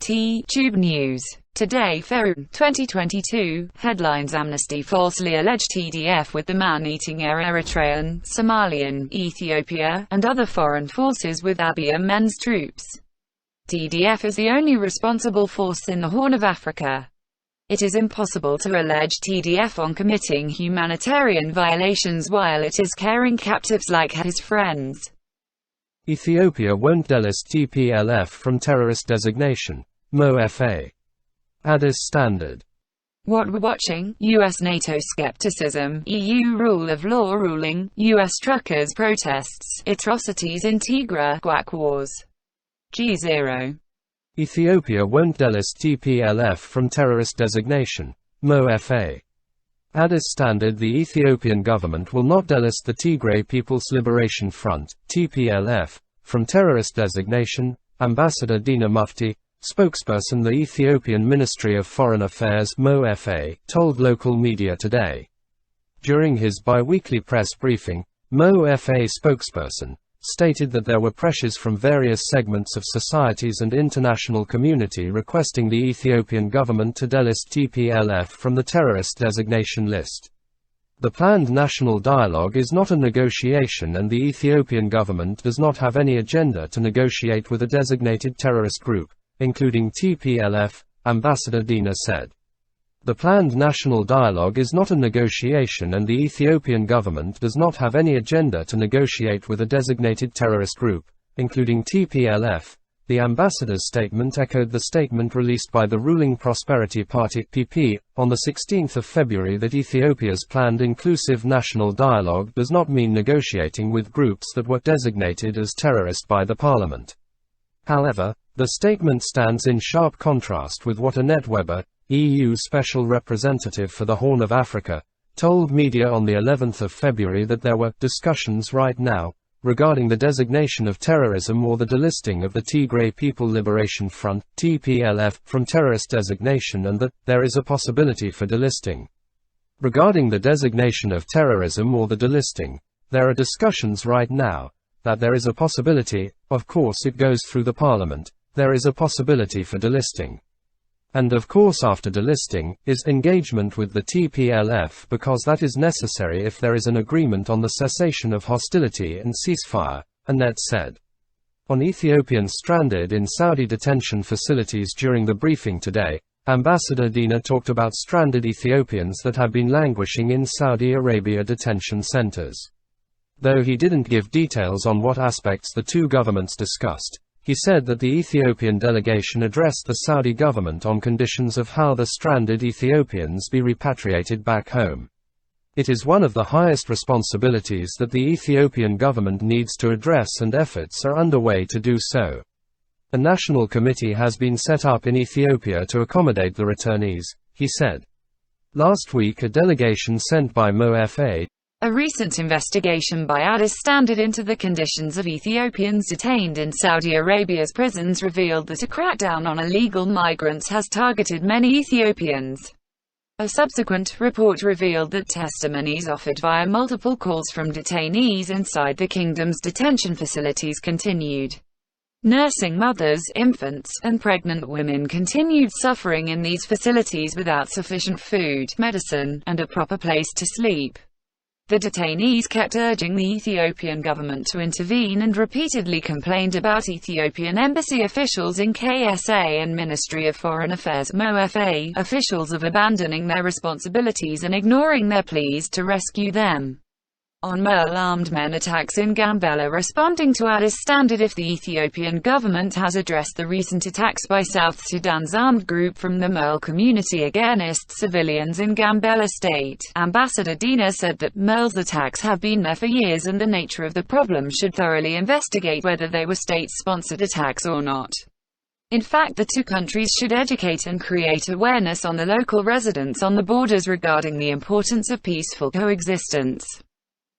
Tube News. Today, February 2022. Headlines: Amnesty falsely alleged TDF with the man-eating Eritrean, Somalian, Ethiopia, and other foreign forces with Abiy Ahmed's troops. TDF is the only responsible force in the Horn of Africa. It is impossible to allege TDF on committing humanitarian violations while it is carrying captives like his friends. Ethiopia won't delist TPLF from terrorist designation. MoFA. Addis Standard. What we're watching: US NATO skepticism, EU rule of law ruling, US truckers protests, atrocities in Tigray, Guak wars. G0. Ethiopia won't delist TPLF from terrorist designation. MoFA. Addis Standard. The Ethiopian government will not delist the Tigray People's Liberation Front, TPLF, from terrorist designation, Ambassador Dina Mufti, spokesperson the Ethiopian Ministry of Foreign Affairs MoFA, told local media today. During his bi-weekly press briefing, MoFA spokesperson stated that there were pressures from various segments of societies and international community requesting the Ethiopian government to delist TPLF from the terrorist designation list. The planned national dialogue is not a negotiation, and the Ethiopian government does not have any agenda to negotiate with a designated terrorist group, including TPLF, Ambassador Dina said. The planned national dialogue is not a negotiation, and the Ethiopian government does not have any agenda to negotiate with a designated terrorist group, including TPLF. The ambassador's statement echoed the statement released by the ruling Prosperity Party (PP) on the 16th of February that Ethiopia's planned inclusive national dialogue does not mean negotiating with groups that were designated as terrorist by the parliament. However, the statement stands in sharp contrast with what Annette Weber, EU Special Representative for the Horn of Africa, told media on the 11th of February that there were discussions right now regarding the designation of terrorism or the delisting of the Tigray People Liberation Front, TPLF, from terrorist designation, and that there is a possibility for delisting. Regarding the designation of terrorism or the delisting, there are discussions right now, that there is a possibility, of course it goes through the parliament, there is a possibility for delisting. And of course after delisting, is engagement with the TPLF, because that is necessary if there is an agreement on the cessation of hostility and ceasefire, Annette said. On Ethiopians stranded in Saudi detention facilities. During the briefing today, Ambassador Dina talked about stranded Ethiopians that have been languishing in Saudi Arabia detention centers. Though he didn't give details on what aspects the two governments discussed, he said that the Ethiopian delegation addressed the Saudi government on conditions of how the stranded Ethiopians be repatriated back home. It is one of the highest responsibilities that the Ethiopian government needs to address, and efforts are underway to do so. A national committee has been set up in Ethiopia to accommodate the returnees, he said. Last week a delegation sent by MoFA. A recent investigation by Addis Standard into the conditions of Ethiopians detained in Saudi Arabia's prisons revealed that a crackdown on illegal migrants has targeted many Ethiopians. A subsequent report revealed that testimonies offered via multiple calls from detainees inside the kingdom's detention facilities continued. Nursing mothers, infants, and pregnant women continued suffering in these facilities without sufficient food, medicine, and a proper place to sleep. The detainees kept urging the Ethiopian government to intervene and repeatedly complained about Ethiopian embassy officials in KSA and Ministry of Foreign Affairs MoFA officials of abandoning their responsibilities and ignoring their pleas to rescue them. On Merle armed men attacks in Gambela. Responding to Addis Standard if the Ethiopian government has addressed the recent attacks by South Sudan's armed group from the Merle community against civilians in Gambela state, Ambassador Dina said that Merle's attacks have been there for years and the nature of the problem should thoroughly investigate whether they were state-sponsored attacks or not. In fact, the two countries should educate and create awareness on the local residents on the borders regarding the importance of peaceful coexistence.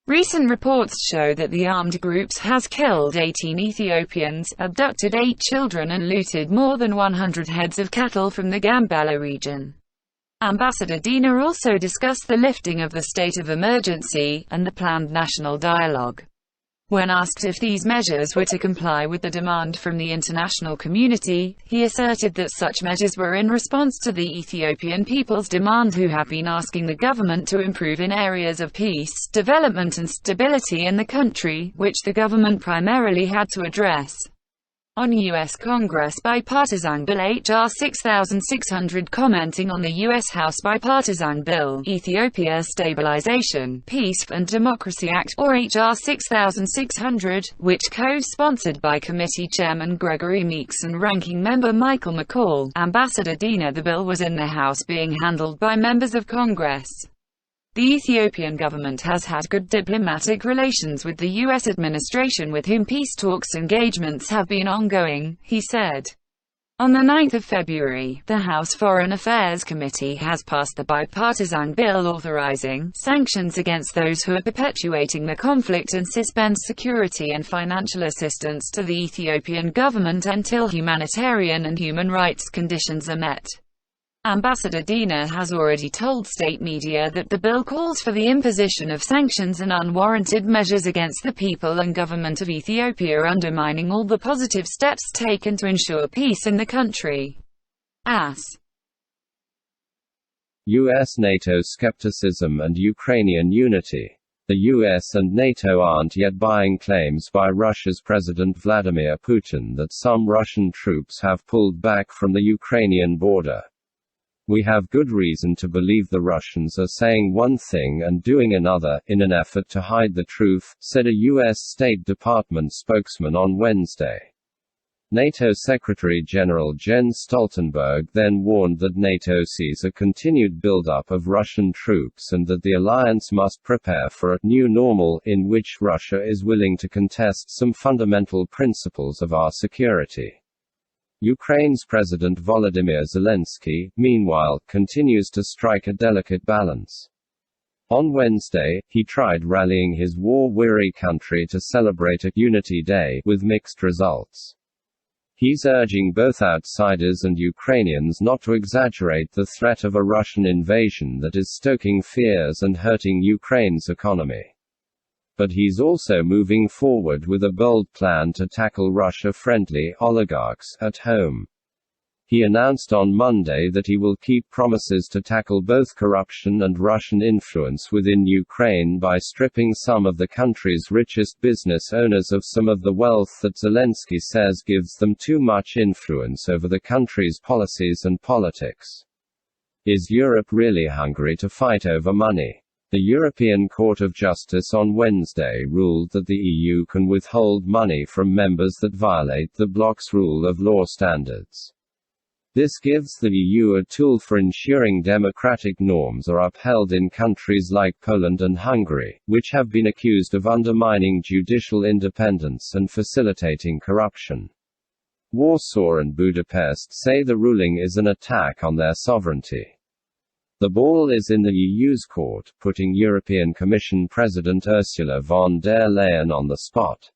Recent reports show that the armed groups has killed 18 Ethiopians, abducted 8 children and looted more than 100 heads of cattle from the Gambela region. Ambassador Dina also discussed the lifting of the state of emergency and the planned national dialogue. When asked if these measures were to comply with the demand from the international community, he asserted that such measures were in response to the Ethiopian people's demand, who have been asking the government to improve in areas of peace, development and stability in the country, which the government primarily had to address. On U.S. Congress bipartisan bill H.R. 6600, commenting on the U.S. House bipartisan bill, Ethiopia Stabilization, Peace and Democracy Act, or H.R. 6600, which co-sponsored by Committee Chairman Gregory Meeks and Ranking Member Michael McCall, Ambassador Dina, the bill was in the House being handled by members of Congress. The Ethiopian government has had good diplomatic relations with the U.S. administration, with whom peace talks engagements have been ongoing, he said. On the 9th of February, the House Foreign Affairs Committee has passed the bipartisan bill authorizing sanctions against those who are perpetuating the conflict and suspends security and financial assistance to the Ethiopian government until humanitarian and human rights conditions are met. Ambassador Dina has already told state media that the bill calls for the imposition of sanctions and unwarranted measures against the people and government of Ethiopia, undermining all the positive steps taken to ensure peace in the country. US-NATO skepticism and Ukrainian unity. The US and NATO aren't yet buying claims by Russia's President Vladimir Putin that some Russian troops have pulled back from the Ukrainian border. We have good reason to believe the Russians are saying one thing and doing another, in an effort to hide the truth, said a U.S. State Department spokesman on Wednesday. NATO Secretary General Jens Stoltenberg then warned that NATO sees a continued buildup of Russian troops and that the alliance must prepare for a new normal, in which Russia is willing to contest some fundamental principles of our security. Ukraine's President Volodymyr Zelensky, meanwhile, continues to strike a delicate balance. On Wednesday, he tried rallying his war-weary country to celebrate a Unity Day, with mixed results. He's urging both outsiders and Ukrainians not to exaggerate the threat of a Russian invasion that is stoking fears and hurting Ukraine's economy. But he's also moving forward with a bold plan to tackle Russia-friendly oligarchs at home. He announced on Monday that he will keep promises to tackle both corruption and Russian influence within Ukraine by stripping some of the country's richest business owners of some of the wealth that Zelensky says gives them too much influence over the country's policies and politics. Is Europe really hungry to fight over money? The European Court of Justice on Wednesday ruled that the EU can withhold money from members that violate the bloc's rule of law standards. This gives the EU a tool for ensuring democratic norms are upheld in countries like Poland and Hungary, which have been accused of undermining judicial independence and facilitating corruption. Warsaw and Budapest say the ruling is an attack on their sovereignty. The ball is in the EU's court, putting European Commission President Ursula von der Leyen on the spot.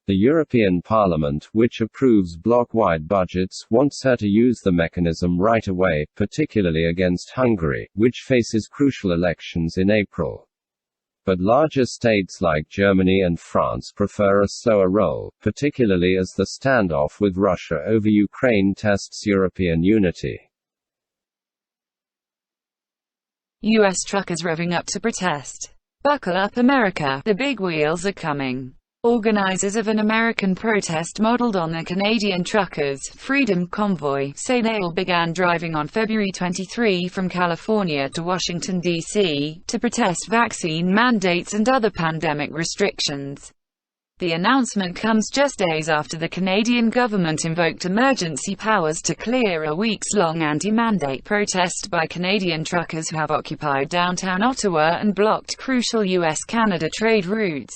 The European Parliament, which approves bloc-wide budgets, wants her to use the mechanism right away, particularly against Hungary, which faces crucial elections in April. But larger states like Germany and France prefer a slower roll, particularly as the standoff with Russia over Ukraine tests European unity. U.S. truckers revving up to protest. Buckle up, America, the big wheels are coming. Organizers of an American protest modeled on the Canadian Truckers' Freedom Convoy say they all began driving on February 23 from California to Washington, D.C., to protest vaccine mandates and other pandemic restrictions. The announcement comes just days after the Canadian government invoked emergency powers to clear a weeks-long anti-mandate protest by Canadian truckers who have occupied downtown Ottawa and blocked crucial U.S.-Canada trade routes.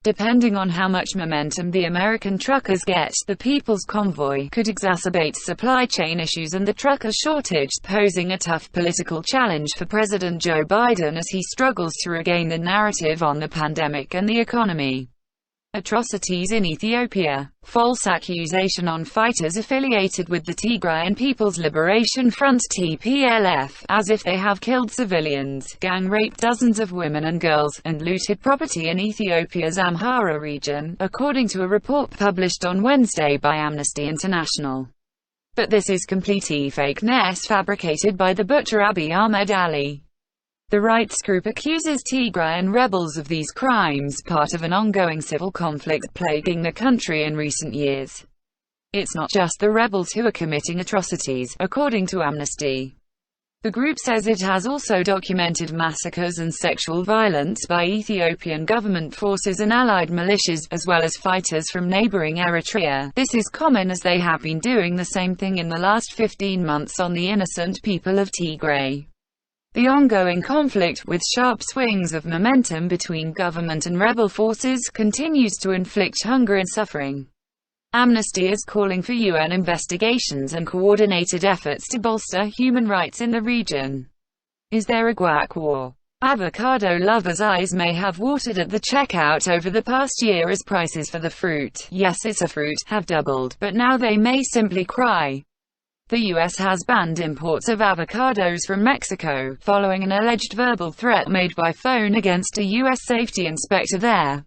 Depending on how much momentum the American truckers get, the People's Convoy could exacerbate supply chain issues and the trucker shortage, posing a tough political challenge for President Joe Biden as he struggles to regain the narrative on the pandemic and the economy. Atrocities in Ethiopia. False accusation on fighters affiliated with the Tigrayan People's Liberation Front (TPLF), as if they have killed civilians, gang-raped dozens of women and girls, and looted property in Ethiopia's Amhara region, according to a report published on Wednesday by Amnesty International. But this is completely fake news fabricated by the butcher Abiy Ahmed Ali. The rights group accuses Tigrayan rebels of these crimes, part of an ongoing civil conflict plaguing the country in recent years. It's not just the rebels who are committing atrocities, according to Amnesty. The group says it has also documented massacres and sexual violence by Ethiopian government forces and allied militias, as well as fighters from neighboring Eritrea. This is common as they have been doing the same thing in the last 15 months on the innocent people of Tigray. The ongoing conflict, with sharp swings of momentum between government and rebel forces, continues to inflict hunger and suffering. Amnesty is calling for UN investigations and coordinated efforts to bolster human rights in the region. Is there a guac war? Avocado lovers' eyes may have watered at the checkout over the past year as prices for the fruit, yes it's a fruit, have doubled, but now they may simply cry. The U.S. has banned imports of avocados from Mexico, following an alleged verbal threat made by phone against a U.S. safety inspector there.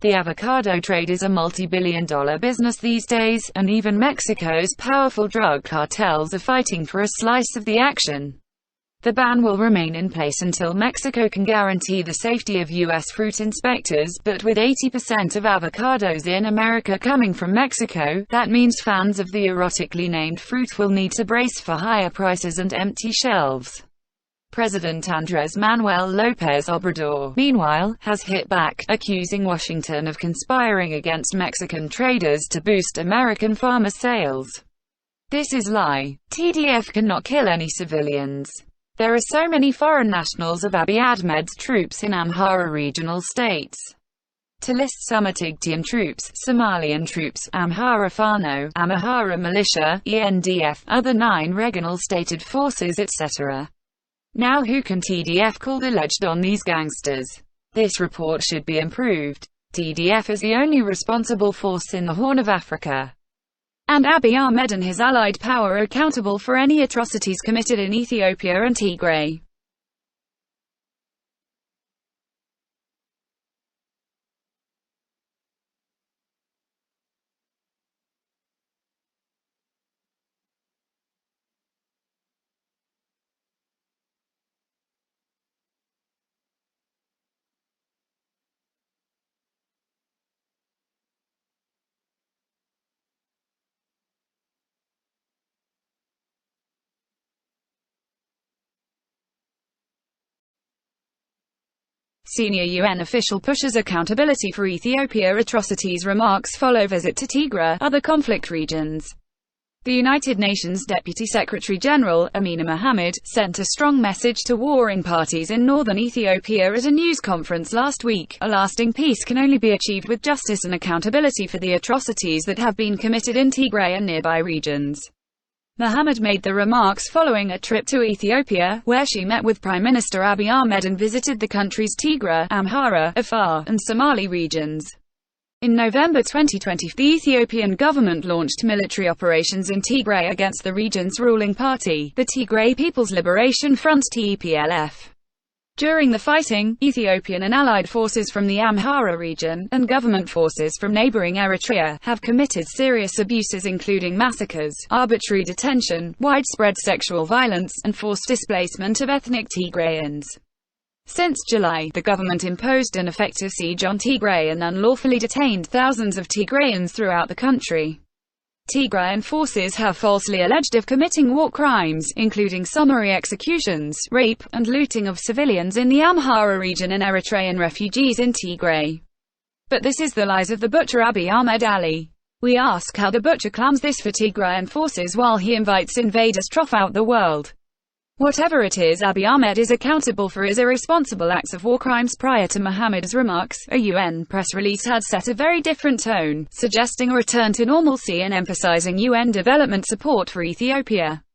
The avocado trade is a multi-billion-dollar business these days, and even Mexico's powerful drug cartels are fighting for a slice of the action. The ban will remain in place until Mexico can guarantee the safety of U.S. fruit inspectors, but with 80% of avocados in America coming from Mexico, that means fans of the erotically named fruit will need to brace for higher prices and empty shelves. President Andrés Manuel López Obrador, meanwhile, has hit back, accusing Washington of conspiring against Mexican traders to boost American farmer sales. This is lie. TDF cannot kill any civilians. There are so many foreign nationals of Abiy Ahmed's troops in Amhara regional states. To list some are Tigrayan troops, Somalian troops, Amhara Fano, Amhara militia, ENDF, other 9 regional stated forces etc. Now who can TDF called alleged on these gangsters? This report should be improved. TDF is the only responsible force in the Horn of Africa. And Abiy Ahmed and his allied power are accountable for any atrocities committed in Ethiopia and Tigray. Senior UN official pushes accountability for Ethiopia atrocities. Remarks follow visit to Tigray, other conflict regions. The United Nations Deputy Secretary-General, Amina Mohammed, sent a strong message to warring parties in northern Ethiopia at a news conference last week. A lasting peace can only be achieved with justice and accountability for the atrocities that have been committed in Tigray and nearby regions. Mohammed made the remarks following a trip to Ethiopia, where she met with Prime Minister Abiy Ahmed and visited the country's Tigray, Amhara, Afar, and Somali regions. In November 2020, the Ethiopian government launched military operations in Tigray against the region's ruling party, the Tigray People's Liberation Front (TPLF). During the fighting, Ethiopian and allied forces from the Amhara region, and government forces from neighboring Eritrea, have committed serious abuses including massacres, arbitrary detention, widespread sexual violence, and forced displacement of ethnic Tigrayans. Since July, the government imposed an effective siege on Tigray and unlawfully detained thousands of Tigrayans throughout the country. Tigrayan forces have falsely alleged of committing war crimes, including summary executions, rape, and looting of civilians in the Amhara region and Eritrean refugees in Tigray. But this is the lies of the butcher Abiy Ahmed Ali. We ask how the butcher claims this for Tigrayan forces while he invites invaders throughout the world. Whatever it is, Abiy Ahmed is accountable for his irresponsible acts of war crimes. Prior to Mohammed's remarks, a UN press release had set a very different tone, suggesting a return to normalcy and emphasizing UN development support for Ethiopia.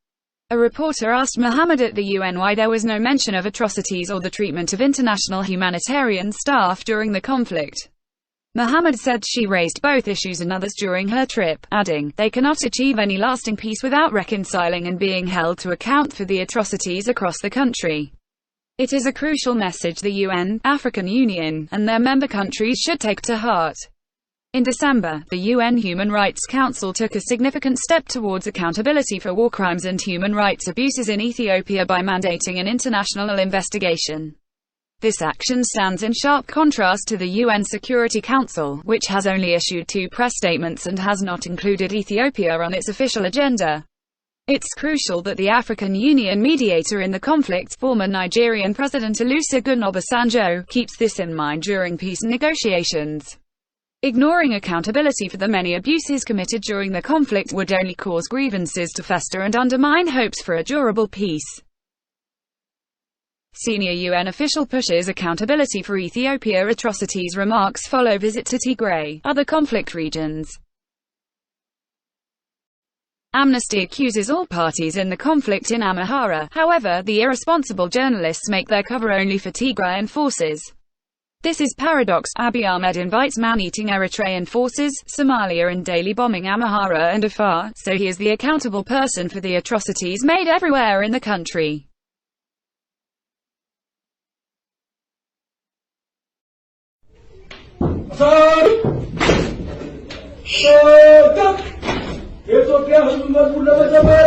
A reporter asked Mohammed at the UN why there was no mention of atrocities or the treatment of international humanitarian staff during the conflict. Mohammed said she raised both issues and others during her trip, adding, "They cannot achieve any lasting peace without reconciling and being held to account for the atrocities across the country. It is a crucial message the UN, African Union, and their member countries should take to heart." In December, the UN Human Rights Council took a significant step towards accountability for war crimes and human rights abuses in Ethiopia by mandating an international investigation. This action stands in sharp contrast to the UN Security Council, which has only issued 2 press statements and has not included Ethiopia on its official agenda. It's crucial that the African Union mediator in the conflict, former Nigerian President Olusegun Obasanjo, keeps this in mind during peace negotiations. Ignoring accountability for the many abuses committed during the conflict would only cause grievances to fester and undermine hopes for a durable peace. Senior UN official pushes accountability for Ethiopia atrocities. Remarks follow visit to Tigray, other conflict regions. Amnesty accuses all parties in the conflict in Amhara. However, the irresponsible journalists make their cover only for Tigrayan forces. This is paradox. Abiy Ahmed invites man-eating Eritrean forces, Somalia and daily bombing Amhara and Afar, so he is the accountable person for the atrocities made everywhere in the country. የኢትዮጵያ ሕዝብ መዝሙር ለመዘመር